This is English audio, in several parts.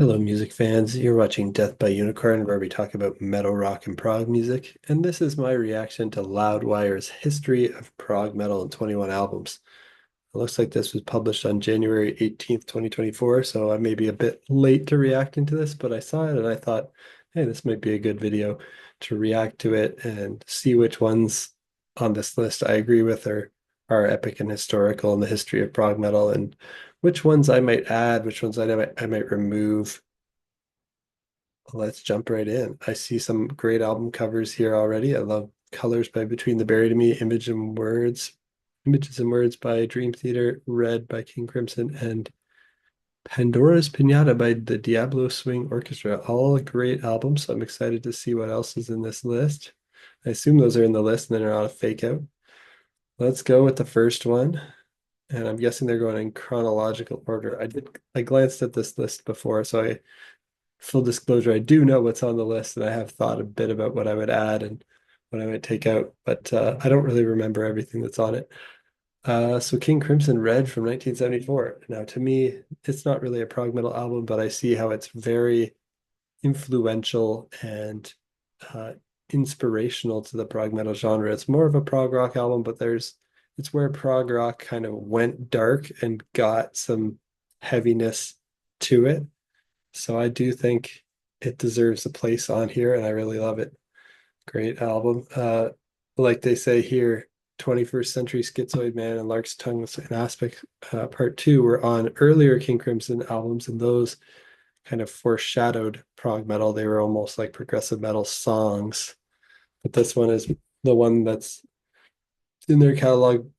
Hello, music fans. You're watching Death by Unicorn, where we talk about metal, rock, and prog music. And this is my reaction to Loudwire's History of Prog Metal and 21 Albums. It looks like this was published on January 18th, 2024, so I may be a bit late to reacting to this, but I saw it and I thought, hey, this might be a good video to react to it and see which ones on this list I agree with are epic and historical in the history of prog metal, and which ones I might add, which ones I might remove. Let's jump right in. I see some great album covers here already. I love Colors by Between the Buried and Me, Images and Words by Dream Theater, Red by King Crimson, and Pandora's Pinata by the Diablo Swing Orchestra. All great albums, so I'm excited to see what else is in this list. I assume those are in the list and then they're not a fake out. Let's go with the first one. And I'm guessing they're going in chronological order. I glanced at this list before, so full disclosure, I do know what's on the list, and I have thought a bit about what I would add and what I might take out, but I don't really remember everything that's on it. So King Crimson Red from 1974. Now, to me, it's not really a prog metal album, but I see how it's very influential and uh, inspirational to the prog metal genre. It's more of a prog rock album, but it's where prog rock kind of went dark and got some heaviness to it. So I do think it deserves a place on here, and I really love it. Great album. Like they say here, 21st Century Schizoid Man and Lark's Tongues and Aspect Part 2 were on earlier King Crimson albums, and those kind of foreshadowed prog metal. They were almost like progressive metal songs. But this one is the one that's in their catalog.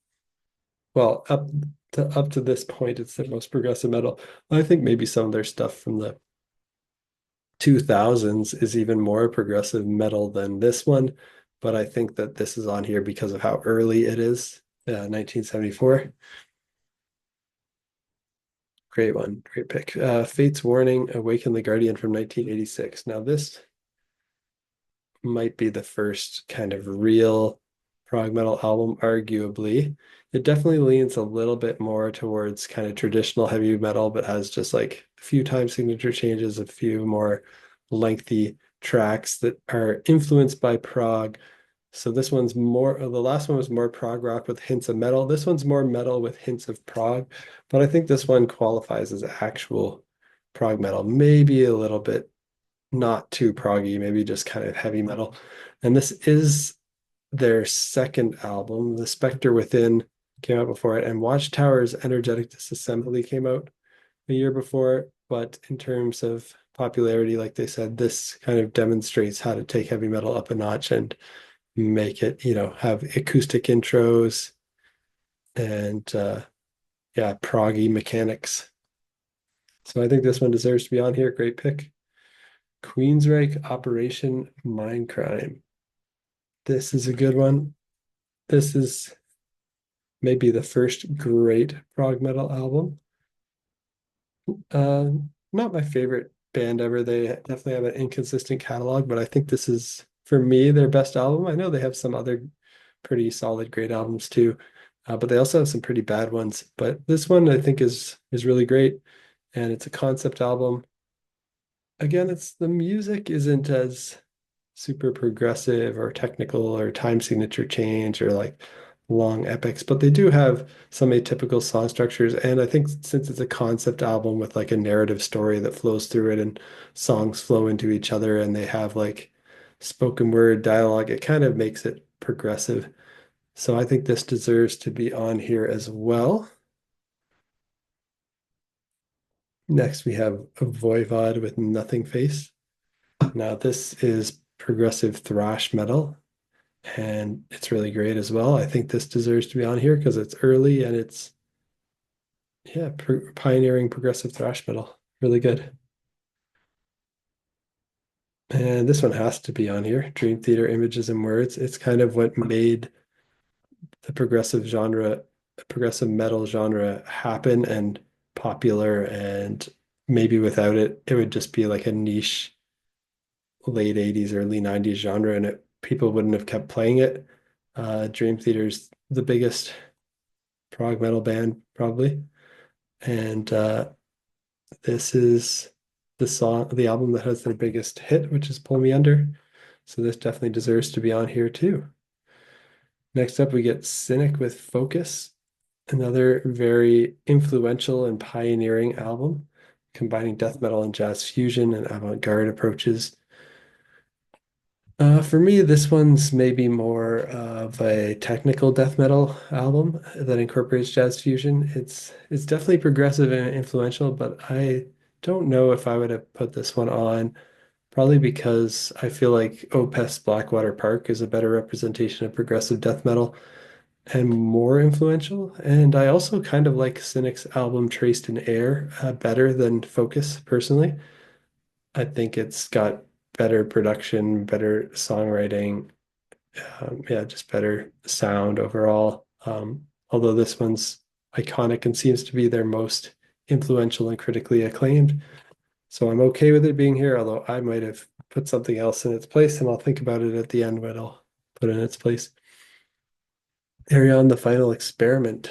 Well, up to this point, it's the most progressive metal. I think maybe some of their stuff from the 2000s is even more progressive metal than this one, but I think that this is on here because of how early it is, 1974. Great one, great pick. Fate's Warning, Awaken the Guardian from 1986. Now, this might be the first kind of real prog metal album, arguably. It definitely leans a little bit more towards kind of traditional heavy metal, but has just like a few time signature changes, a few more lengthy tracks that are influenced by prog. So this one's more, the last one was more prog rock with hints of metal. This one's more metal with hints of prog, but I think this one qualifies as actual prog metal, maybe a little bit not too proggy, maybe just kind of heavy metal. And this is their second album. The Spectre Within came out before it, and Watchtower's Energetic Disassembly came out a year before. But in terms of popularity, like they said, this kind of demonstrates how to take heavy metal up a notch and make it, have acoustic intros and yeah, proggy mechanics. So I think this one deserves to be on here. Great pick. Queensryche Operation Mindcrime. This is a good one. This is maybe the first great prog metal album. Uh, Not my favorite band ever. They definitely have an inconsistent catalog, but I think this is, for me, their best album. I know they have some other pretty solid, great albums too, but they also have some pretty bad ones. But this one I think is really great, and it's a concept album. Again, it's the music isn't as super progressive or technical or time signature change or like long epics, but they do have some atypical song structures. And I think since it's a concept album with like a narrative story that flows through it and songs flow into each other and they have like spoken word dialogue, it kind of makes it progressive. So I think this deserves to be on here as well. Next, we have a Voivod with Nothing Face. Now, this is progressive thrash metal, and it's really great as well. I think this deserves to be on here because it's early and it's, yeah, pioneering progressive thrash metal. Really good. And this one has to be on here. Dream Theater Images and Words. It's kind of what made the progressive metal genre happen and popular. And maybe without it, it would just be like a niche late 80s, early 90s genre, and people wouldn't have kept playing it. Dream Theater's the biggest prog metal band, probably. And this is the album that has their biggest hit, which is Pull Me Under. So this definitely deserves to be on here too. Next up, we get Cynic with Focus, another very influential and pioneering album, combining death metal and jazz fusion and avant-garde approaches. For me, this one's maybe more of a technical death metal album that incorporates jazz fusion. It's definitely progressive and influential, but I don't know if I would have put this one on, probably because I feel like Opeth's Blackwater Park is a better representation of progressive death metal and more influential. And I also kind of like Cynic's album Traced in Air better than Focus personally. I think it's got better production, better songwriting, yeah, just better sound overall. Although this one's iconic and seems to be their most influential and critically acclaimed. So I'm okay with it being here, although I might have put something else in its place, and I'll think about it at the end when I'll put it in its place. Arion, the Final Experiment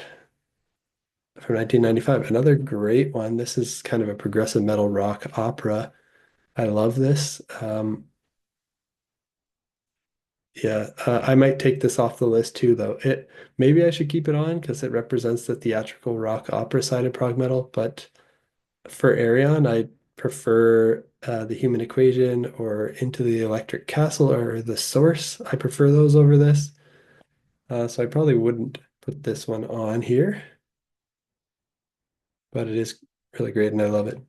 from 1995, another great one. This is kind of a progressive metal rock opera. I love this. Yeah, I might take this off the list too, though. It maybe I should keep it on because it represents the theatrical rock opera side of prog metal. But for Arion, I prefer the Human Equation or Into the Electric Castle or The Source. I prefer those over this. So I probably wouldn't put this one on here, but it is really great and I love it.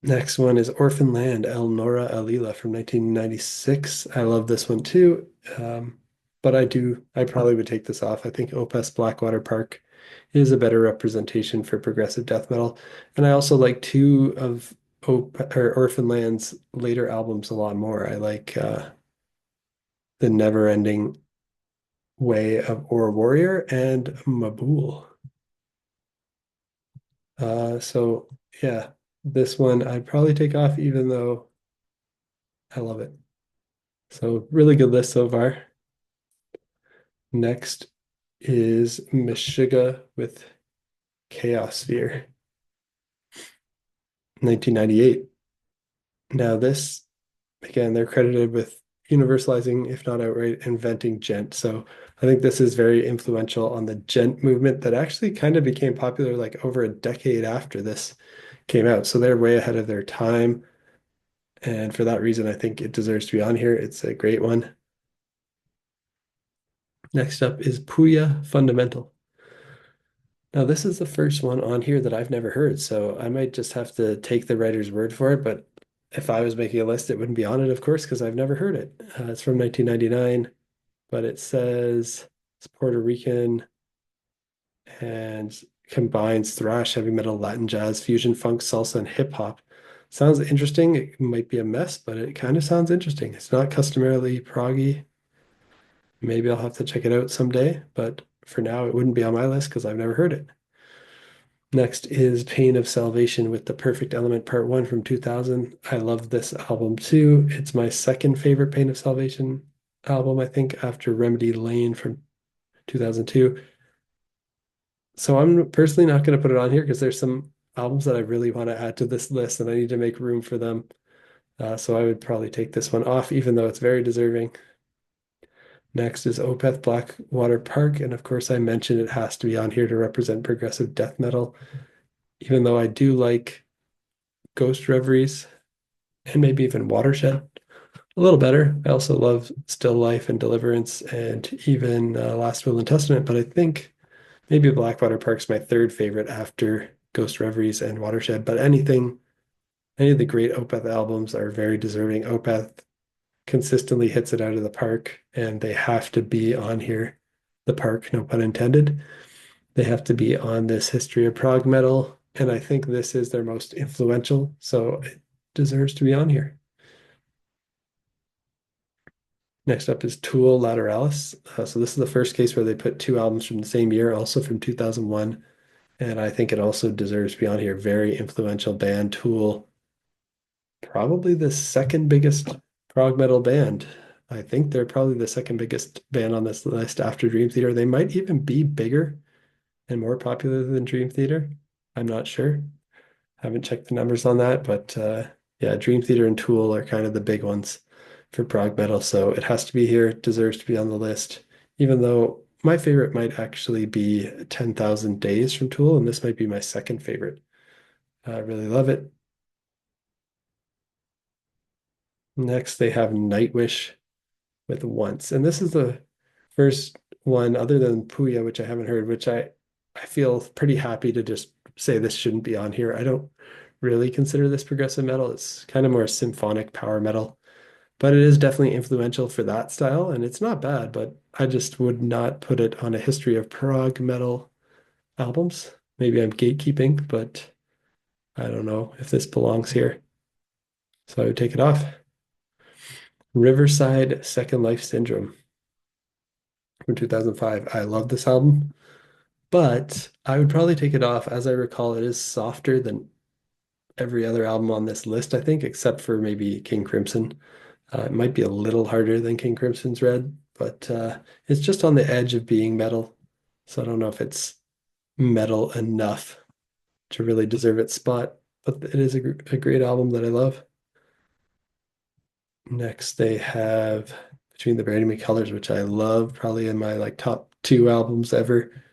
Next one is Orphan Land, El Nora Alila from 1996. I love this one too. But I probably would take this off. I think Opus Blackwater Park is a better representation for progressive death metal. And I also like two of Orphan Land's later albums a lot more. I like The Never Ending Way of Or Warrior and Mabul. So yeah, this one I'd probably take off even though I love it. So really good list so far. Next is Meshuggah with Chaos Sphere, 1998. Now this, again, they're credited with universalizing, if not outright, inventing djent. So I think this is very influential on the djent movement that actually kind of became popular like over a decade after this came out. So they're way ahead of their time. And for that reason, I think it deserves to be on here. It's a great one. Next up is Puya Fundamental. Now, this is the first one on here that I've never heard, so I might just have to take the writer's word for it. But if I was making a list, it wouldn't be on it, of course, because I've never heard it. It's from 1999, but it says it's Puerto Rican and combines thrash, heavy metal, Latin jazz, fusion, funk, salsa, and hip hop. Sounds interesting. It might be a mess, but it kind of sounds interesting. It's not customarily proggy. Maybe I'll have to check it out someday, but for now, it wouldn't be on my list because I've never heard it. Next is Pain of Salvation with the Perfect Element Part 1 from 2000. I love this album too. It's my second favorite Pain of Salvation album, I think, after Remedy Lane from 2002. So I'm personally not going to put it on here because there's some albums that I really want to add to this list and I need to make room for them. So I would probably take this one off, even though it's very deserving. Next is Opeth Blackwater Park. And of course, I mentioned it has to be on here to represent progressive death metal, even though I do like Ghost Reveries and maybe even Watershed a little better. I also love Still Life and Deliverance and even Last Will and Testament, but I think maybe Blackwater Park's my third favorite after Ghost Reveries and Watershed. But any of the great Opeth albums are very deserving. Opeth consistently hits it out of the park, and they have to be on here. The park, no pun intended. They have to be on this history of prog metal, and I think this is their most influential, so it deserves to be on here. Next up is Tool Lateralis. So this is the first case where they put two albums from the same year, also from 2001, and I think it also deserves to be on here. Very influential band, Tool, probably the second biggest prog metal band. I think they're probably the second biggest band on this list after Dream Theater. They might even be bigger and more popular than Dream Theater. I'm not sure. Haven't checked the numbers on that, but yeah, Dream Theater and Tool are kind of the big ones for prog metal. So it has to be here, it deserves to be on the list, even though my favorite might actually be 10,000 Days from Tool, and this might be my second favorite. I really love it. Next, they have Nightwish with Once. And this is the first one other than Puya, which I haven't heard, which I feel pretty happy to just say this shouldn't be on here. I don't really consider this progressive metal. It's kind of more symphonic power metal, but it is definitely influential for that style, and it's not bad, but I just would not put it on a history of prog metal albums. Maybe I'm gatekeeping, but I don't know if this belongs here. So I would take it off. Riverside Second Life Syndrome from 2005. I love this album, but I would probably take it off. As I recall, it is softer than every other album on this list, I think, except for maybe King Crimson. It might be a little harder than King Crimson's Red, but it's just on the edge of being metal. So I don't know if it's metal enough to really deserve its spot, but it is a great album that I love. Next, they have Between the Brand and Me Colors, which I love, probably in my like top two albums ever.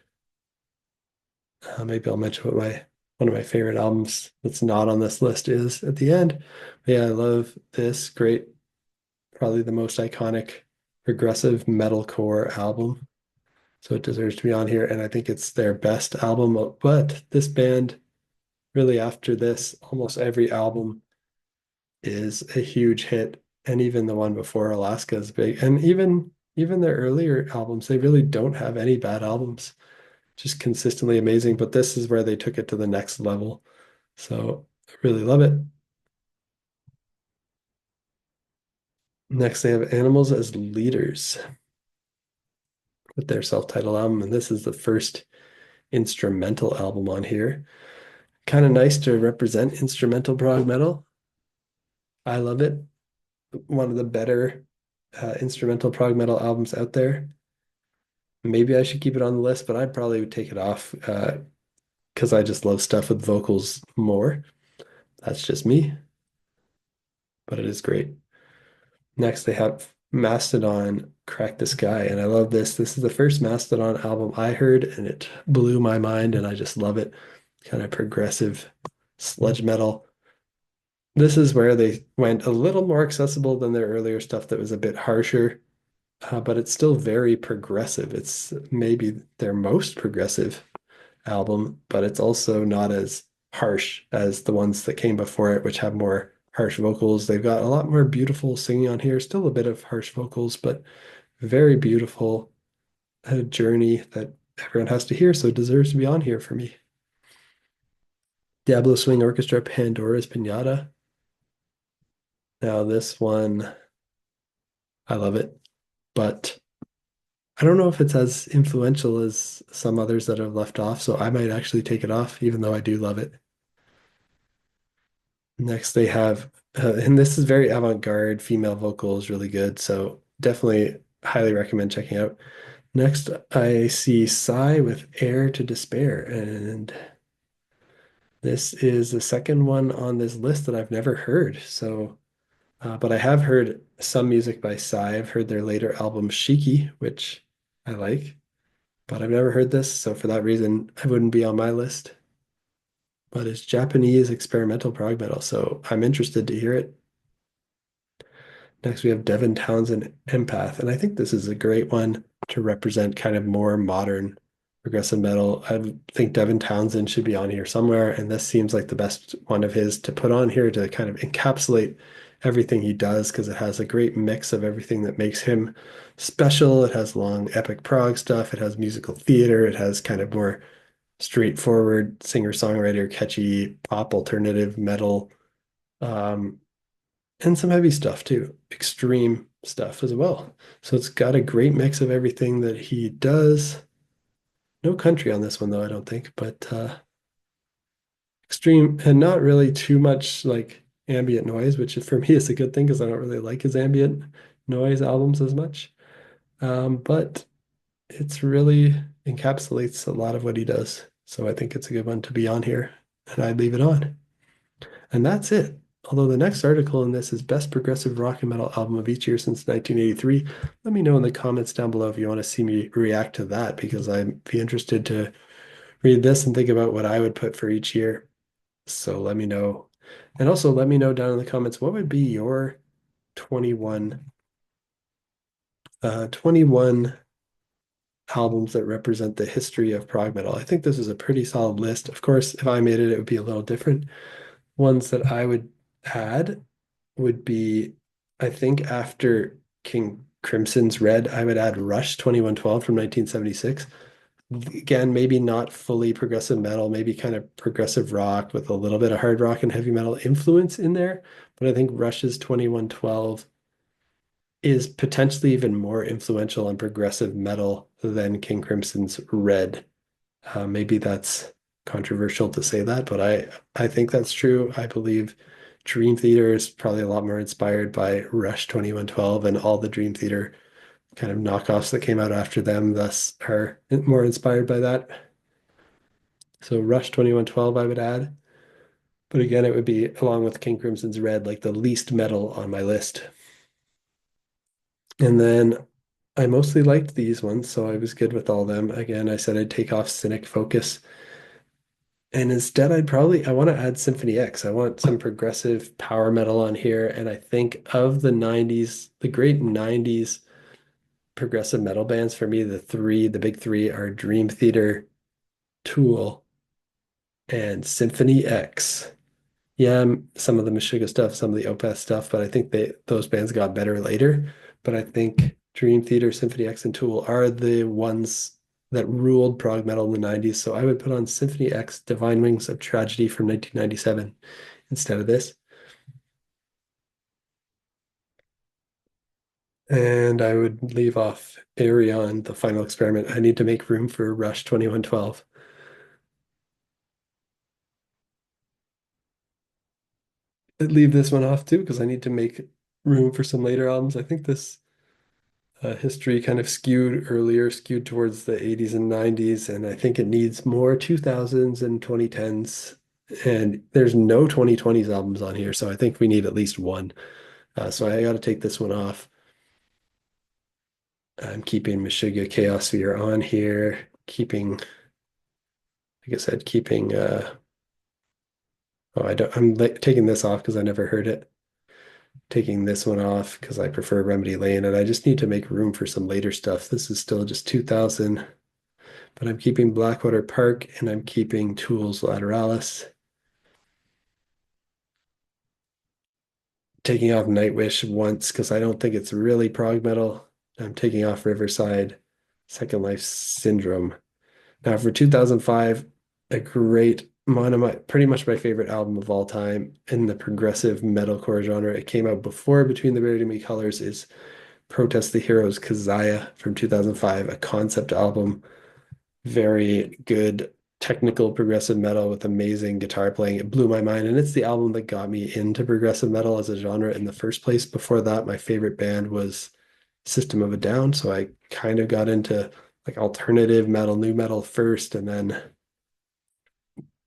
Maybe I'll mention what my one of my favorite albums that's not on this list is at the end. But yeah, I love this. Great, probably the most iconic progressive metalcore album. So it deserves to be on here. And I think it's their best album. But this band, really after this, almost every album is a huge hit. And even the one before Alaska is big. And even their earlier albums, they really don't have any bad albums. Just consistently amazing. But this is where they took it to the next level. So I really love it. Next, they have Animals as Leaders with their self-titled album. And this is the first instrumental album on here. Kind of nice to represent instrumental prog metal. I love it. One of the better instrumental prog metal albums out there. Maybe I should keep it on the list, but I'd probably take it off because I just love stuff with vocals more. That's just me, but it is great. Next, they have Mastodon Crack the Sky, and I love this. This is the first Mastodon album I heard, and it blew my mind, and I just love it. Kind of progressive sludge metal. This is where they went a little more accessible than their earlier stuff that was a bit harsher, but it's still very progressive. It's maybe their most progressive album, but it's also not as harsh as the ones that came before it, which have more harsh vocals. They've got a lot more beautiful singing on here, still a bit of harsh vocals, but very beautiful journey that everyone has to hear, so it deserves to be on here for me. Diablo Swing Orchestra, Pandora's Pinata. Now, this one, I love it, but I don't know if it's as influential as some others that have left off, so I might actually take it off, even though I do love it. Next, they have, and this is very avant-garde, female vocals, really good, so definitely highly recommend checking out. Next, I see Psy with Air to Despair, and this is the second one on this list that I've never heard. So, but I have heard some music by Psy. I've heard their later album Shiki, which I like, but I've never heard this. So for that reason, I wouldn't be on my list. But it's Japanese experimental prog metal, so I'm interested to hear it. Next, we have Devin Townsend Empath, and I think this is a great one to represent kind of more modern progressive metal. I think Devin Townsend should be on here somewhere, and this seems like the best one of his to put on here to kind of encapsulate everything he does because it has a great mix of everything that makes him special. It has long epic prog stuff, it has musical theater, it has kind of more straightforward singer-songwriter, catchy pop alternative metal. Um, and some heavy stuff too, extreme stuff as well. So it's got a great mix of everything that he does. No country on this one though, I don't think, but extreme and not really too much like ambient noise, which for me is a good thing because I don't really like his ambient noise albums as much. But it's really encapsulates a lot of what he does. So I think it's a good one to be on here, and I'd leave it on. And that's it. Although the next article in this is Best Progressive Rock and Metal Album of each year since 1983. Let me know in the comments down below if you want to see me react to that because I'd be interested to read this and think about what I would put for each year. So let me know. And also let me know down in the comments what would be your 21 21 albums that represent the history of prog metal. I think this is a pretty solid list. Of course, if I made it, it would be a little different. Ones that I would add would be, I think after King Crimson's Red, I would add Rush 2112 from 1976. Again, maybe not fully progressive metal, maybe kind of progressive rock with a little bit of hard rock and heavy metal influence in there. But I think Rush's 2112 is potentially even more influential on progressive metal than King Crimson's Red. Maybe that's controversial to say that, but I think that's true. I believe Dream Theater is probably a lot more inspired by Rush 2112 and all the Dream Theater kind of knockoffs that came out after them, thus are more inspired by that. So Rush 2112 I would add. But again, it would be along with King Crimson's Red, like the least metal on my list. And then I mostly liked these ones, so I was good with all of them. Again, I said I'd take off Cynic Focus. And instead, I want to add Symphony X. I want some progressive power metal on here. And I think of the 90s, the great 90s progressive metal bands, for me, the big three are Dream Theater, Tool, and Symphony X. Yeah, some of the Meshuggah stuff, some of the Opeth stuff, but I think those bands got better later. But I think Dream Theater, Symphony X, and Tool are the ones that ruled prog metal in the 90s. So I would put on Symphony X, Divine Wings of Tragedy from 1997 instead of this. And I would leave off Arion, The Final Experiment. I need to make room for Rush 2112. I'd leave this one off too because I need to make room for some later albums. I think this history kind of skewed towards the 80s and 90s, and I think it needs more 2000s and 2010s. And there's no 2020s albums on here, so I think we need at least one. So I got to take this one off. I'm keeping Meshuggah Chaos Sphere on here, keeping, like I said, keeping. Oh, I don't. I'm taking this off because I never heard it. Taking this one off because I prefer Remedy Lane, and I just need to make room for some later stuff. This is still just 2000. But I'm keeping Blackwater Park and I'm keeping Tools Lateralis. Taking off Nightwish once because I don't think it's really prog metal. I'm taking off Riverside, Second Life Syndrome. Now for 2005, a great one of my pretty much my favorite album of all time in the progressive metalcore genre. It came out before Between the Buried and Me Colors is Protest the Heroes Kazaya from 2005, a concept album, very good technical progressive metal with amazing guitar playing. It blew my mind, and it's the album that got me into progressive metal as a genre in the first place. Before that, my favorite band was System of a Down, so I kind of got into like alternative metal, new metal first, and then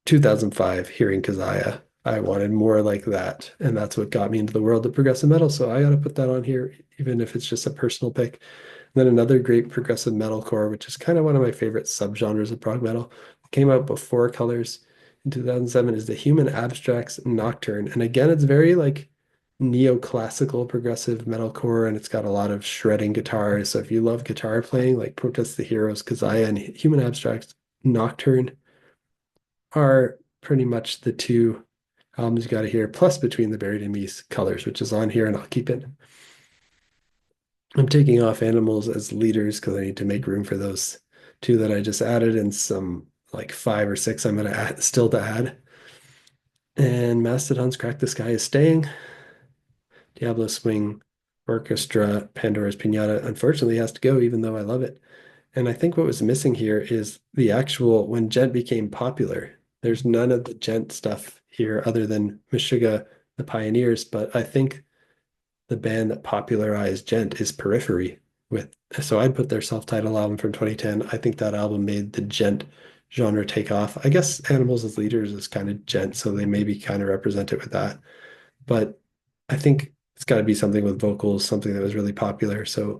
2005, hearing Kazaya, I wanted more like that, and that's what got me into the world of progressive metal. So I got to put that on here, even if it's just a personal pick. Then another great progressive metalcore, which is kind of one of my favorite subgenres of prog metal, came out before Colors in 2007, is the Human Abstracts Nocturne. And again, it's very like neoclassical progressive metalcore, and it's got a lot of shredding guitars. So if you love guitar playing, like Protest the Heroes, Kazaya, and Human Abstracts Nocturne are pretty much the two albums you got to hear, plus Between the Buried and Me's Colors, which is on here, and I'll keep it. I'm taking off Animals as leaders because I need to make room for those two that I just added and some like five or six I'm going to add still to add. And Mastodon's Crack the Sky is staying. Diablo Swing Orchestra, Pandora's Pinata, unfortunately has to go, even though I love it. And I think what was missing here is the actual, when Gent became popular, there's none of the Gent stuff here other than Meshuggah, the Pioneers, but I think the band that popularized Gent is Periphery with, so I'd put their self-titled album from 2010. I think that album made the Gent genre take off. I guess Animals as Leaders is kind of gent, so they maybe kind of represent it with that. But I think it's got to be something with vocals, something that was really popular. So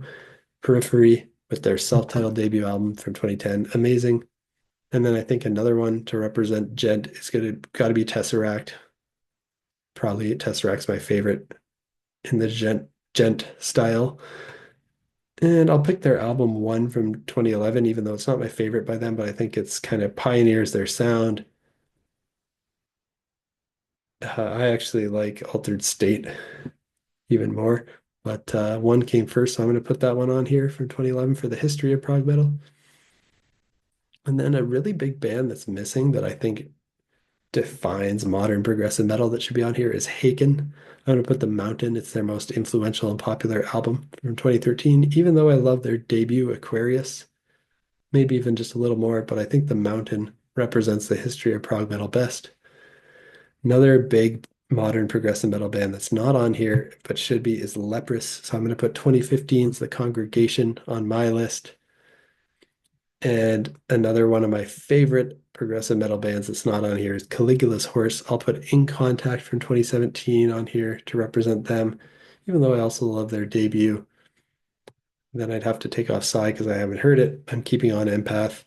Periphery with their self-titled debut album from 2010, amazing. And then I think another one to represent gent is gonna got to be Tesseract. Probably Tesseract's my favorite in the gent style. And I'll pick their album One from 2011, even though it's not my favorite by them, but I think it's kind of pioneers their sound. I actually like Altered State even more, but one came first, so I'm going to put that one on here from 2011 for the history of prog metal. And then a really big band that's missing that I think defines modern progressive metal that should be on here is Haken. I'm going to put The Mountain. It's their most influential and popular album from 2013, even though I love their debut, Aquarius, maybe even just a little more, but I think The Mountain represents the history of prog metal best. Another big modern progressive metal band that's not on here, but should be, is Leprous. So I'm going to put 2015's The Congregation on my list. And another one of my favorite progressive metal bands that's not on here is Caligula's Horse. I'll put In Contact from 2017 on here to represent them, even though I also love their debut. Then I'd have to take off Psy because I haven't heard it. I'm keeping on Empath.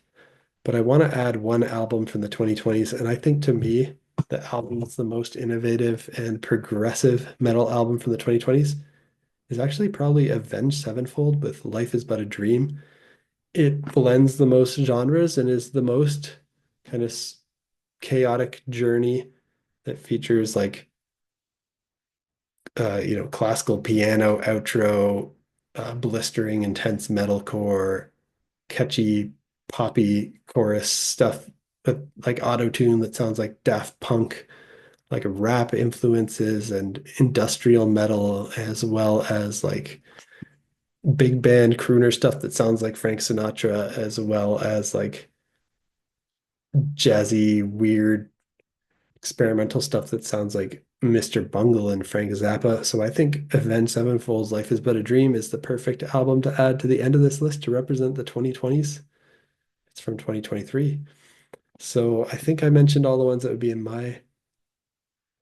But I want to add one album from the 2020s. And I think to me, the album that's the most innovative and progressive metal album from the 2020s is actually probably Avenged Sevenfold with Life is But a Dream. It blends the most genres and is the most kind of chaotic journey that features like classical piano outro, blistering intense metalcore, catchy poppy chorus stuff with like auto tune that sounds like Daft Punk, like rap influences and industrial metal, as well as like big band crooner stuff that sounds like Frank Sinatra, as well as like jazzy, weird, experimental stuff that sounds like Mr. Bungle and Frank Zappa. So I think Avenged Sevenfold's Life is But a Dream is the perfect album to add to the end of this list to represent the 2020s. It's from 2023. So I think I mentioned all the ones that would be in my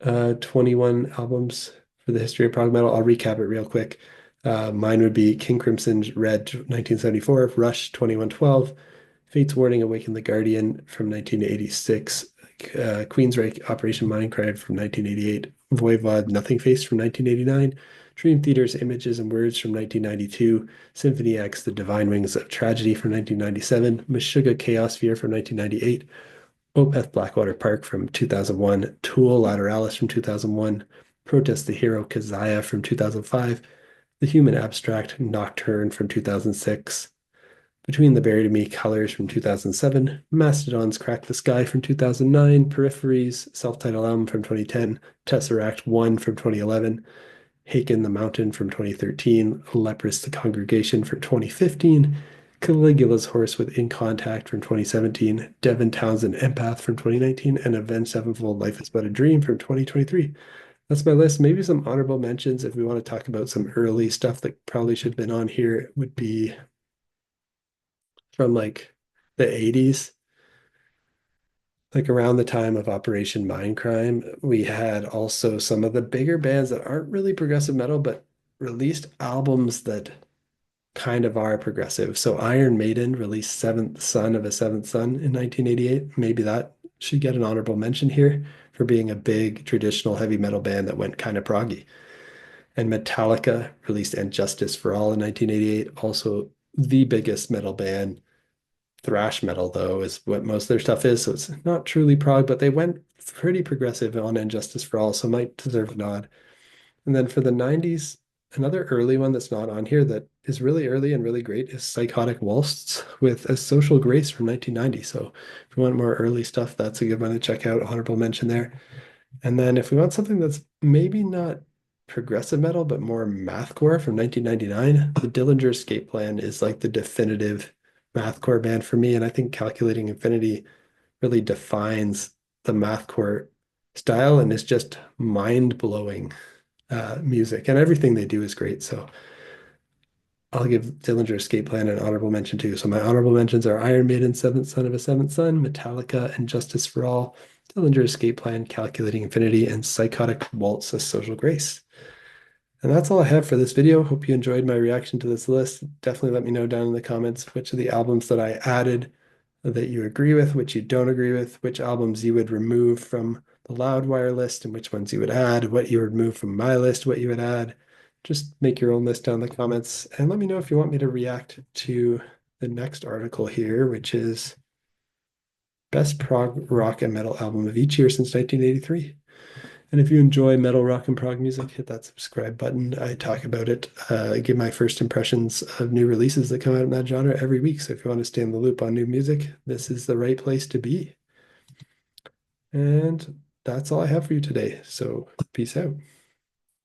21 albums for the history of prog metal. I'll recap it real quick. Mine would be King Crimson's Red 1974, Rush 2112, Fate's Warning, Awaken the Guardian from 1986, Queensryche, Operation Mindcrime from 1988, Voivod, Nothing Face from 1989, Dream Theater's Images and Words from 1992, Symphony X, The Divine Wings of Tragedy from 1997, Meshuggah Chaosphere from 1998, Opeth Blackwater Park from 2001, Tool Lateralis from 2001, Protest the Hero Kazaya from 2005, The Human Abstract Nocturne from 2006, Between the Buried and Me Colors from 2007, Mastodon's Crack the Sky from 2009, Peripheries self-titled album from 2010, Tesseract 1 from 2011, Haken the Mountain from 2013, Leprous the Congregation from 2015, Caligula's Horse with In Contact from 2017, Devin Townsend Empath from 2019, and Avenged Sevenfold Life is But a Dream from 2023. That's my list. Maybe some honorable mentions if we want to talk about some early stuff that probably should have been on here would be from like the 80s, like around the time of Operation Mindcrime. We had also some of the bigger bands that aren't really progressive metal, but released albums that kind of are progressive. So Iron Maiden released Seventh Son of a Seventh Son in 1988. Maybe that should get an honorable mention here for being a big traditional heavy metal band that went kind of proggy. And Metallica released And Justice for All in 1988. Also the biggest metal band. Thrash metal, though, is what most of their stuff is. So it's not truly prog, but they went pretty progressive on And Justice for All, so might deserve a nod. And then for the 90s, another early one that's not on here that is really early and really great is Psychotic Waltz with A Social Grace from 1990. So if you want more early stuff, that's a good one to check out. Honorable mention there. And then if we want something that's maybe not progressive metal, but more mathcore from 1999, the Dillinger Escape Plan is like the definitive mathcore band for me. And I think Calculating Infinity really defines the mathcore style and is just mind-blowing music. And everything they do is great. So I'll give Dillinger Escape Plan an honorable mention too. So my honorable mentions are Iron Maiden, Seventh Son of a Seventh Son, Metallica, and Justice for All, Dillinger Escape Plan, Calculating Infinity, and Psychotic Waltz, A Social Grace. And that's all I have for this video. Hope you enjoyed my reaction to this list. Definitely let me know down in the comments which of the albums that I added that you agree with, which you don't agree with, which albums you would remove from the Loudwire list, and which ones you would add, what you would remove from my list, what you would add. Just make your own list down in the comments and let me know if you want me to react to the next article here, which is Best Prog Rock and Metal Album of each year since 1983. And if you enjoy metal, rock, and prog music, hit that subscribe button. I talk about it, give my first impressions of new releases that come out in that genre every week. So if you want to stay in the loop on new music, this is the right place to be. And that's all I have for you today. So peace out.